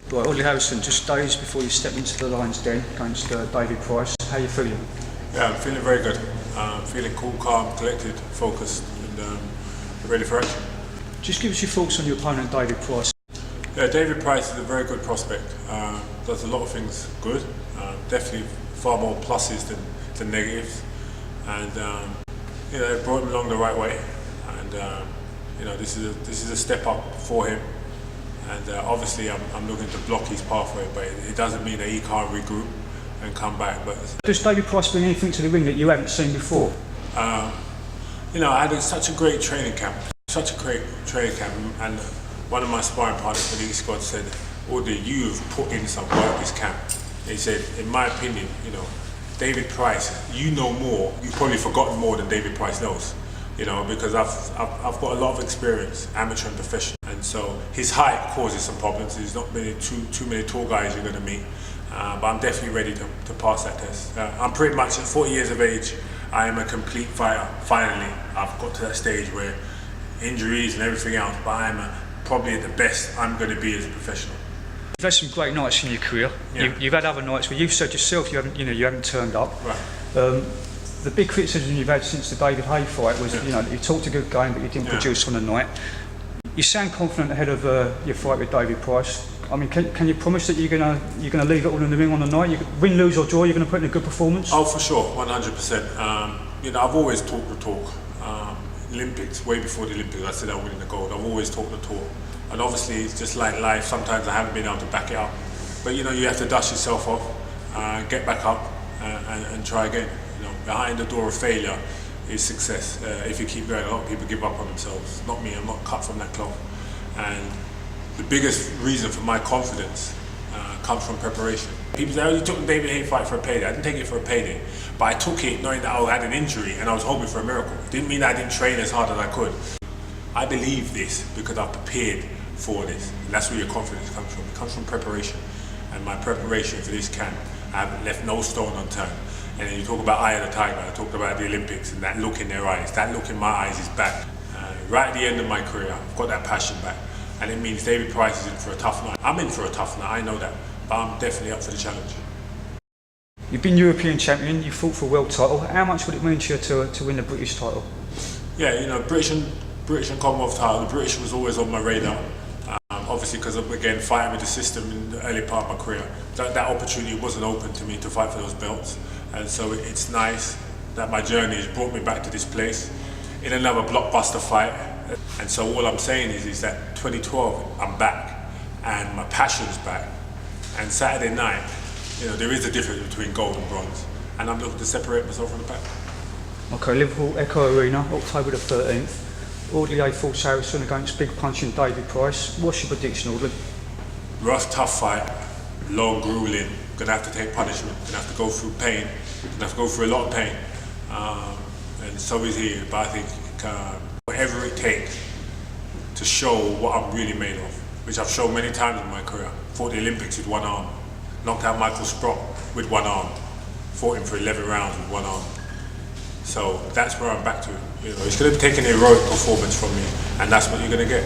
Right, Audley Harrison, just days before you step into the Lions Den against David Price, how are you feeling? Yeah, I'm feeling very good. Feeling cool, calm, collected, focused, and ready for action. Just give us your thoughts on your opponent, David Price. Yeah, David Price is a very good prospect. Does a lot of things good. Definitely far more pluses than negatives, and it brought him along the right way. And this is a step up for him. And obviously, I'm looking to block his pathway, but it doesn't mean that he can't regroup and come back. But does David Price bring anything to the ring that you haven't seen before? I had such a great training camp, and one of my sparring partners for the East squad said, "Audley, you've put in some work this camp." He said, "In my opinion, David Price, you know more. You've probably forgotten more than David Price knows." Because I've got a lot of experience, amateur and professional, and so his height causes some problems. There's not too many tall guys you're going to meet, but I'm definitely ready to pass that test. I'm pretty much at 40 years of age. I am a complete fighter. Finally, I've got to that stage where injuries and everything else, but I'm probably at the best I'm going to be as a professional. You've had some great nights in your career. Yeah. You've had other nights where you've said yourself you haven't turned up. Right. The big criticism you've had since the David Hay fight was you talked a good game but you didn't produce on the night. You sound confident ahead of your fight with David Price. I mean, can you promise that you're gonna leave it all in the ring on the night? Win, lose or draw, you're gonna put in a good performance? Oh, for sure, 100%. I've always talked the talk. Olympics, way before the Olympics, I said I'm winning the gold. I've always talked the talk, and obviously it's just like life. Sometimes I haven't been able to back it up, but you have to dust yourself off, get back up, and try again. Behind the door of failure is success. If you keep going, a lot of people give up on themselves. Not me, I'm not cut from that cloth. And the biggest reason for my confidence comes from preparation. People say, "Oh, you took the David Hay fight for a payday." I didn't take it for a payday, but I took it knowing that I had an injury and I was hoping for a miracle. It didn't mean that I didn't train as hard as I could. I believe this because I've prepared for this. And that's where your confidence comes from. It comes from preparation. And my preparation for this camp, I haven't left no stone unturned. And then you talk about eye of the tiger, I talked about the Olympics and that look in their eyes. That look in my eyes is back. Right at the end of my career, I've got that passion back. And it means David Price is in for a tough night. I'm in for a tough night, I know that. But I'm definitely up for the challenge. You've been European champion, you fought for a world title. How much would it mean to you to win the British title? Yeah, British and Commonwealth title, the British was always on my radar. Obviously because of, again, fighting with the system in the early part of my career. That opportunity wasn't open to me to fight for those belts. And so it's nice that my journey has brought me back to this place in another blockbuster fight. And so all I'm saying is that 2012, I'm back and my passion's back. And Saturday night, there is a difference between gold and bronze. And I'm looking to separate myself from the pack. Okay, Liverpool Echo Arena, October the 13th. Audley Harrison against big punching David Price. What's your prediction, Audley? Rough, tough fight, long, grueling. Gonna have to take punishment. Gonna have to go through pain. Gonna have to go through a lot of pain. And so is he. But I think whatever it takes to show what I'm really made of, which I've shown many times in my career. Fought the Olympics with one arm. Knocked out Michael Sprott with one arm. Fought him for 11 rounds with one arm. So that's where I'm back to. It's going to take an heroic performance from me, and that's what you're going to get.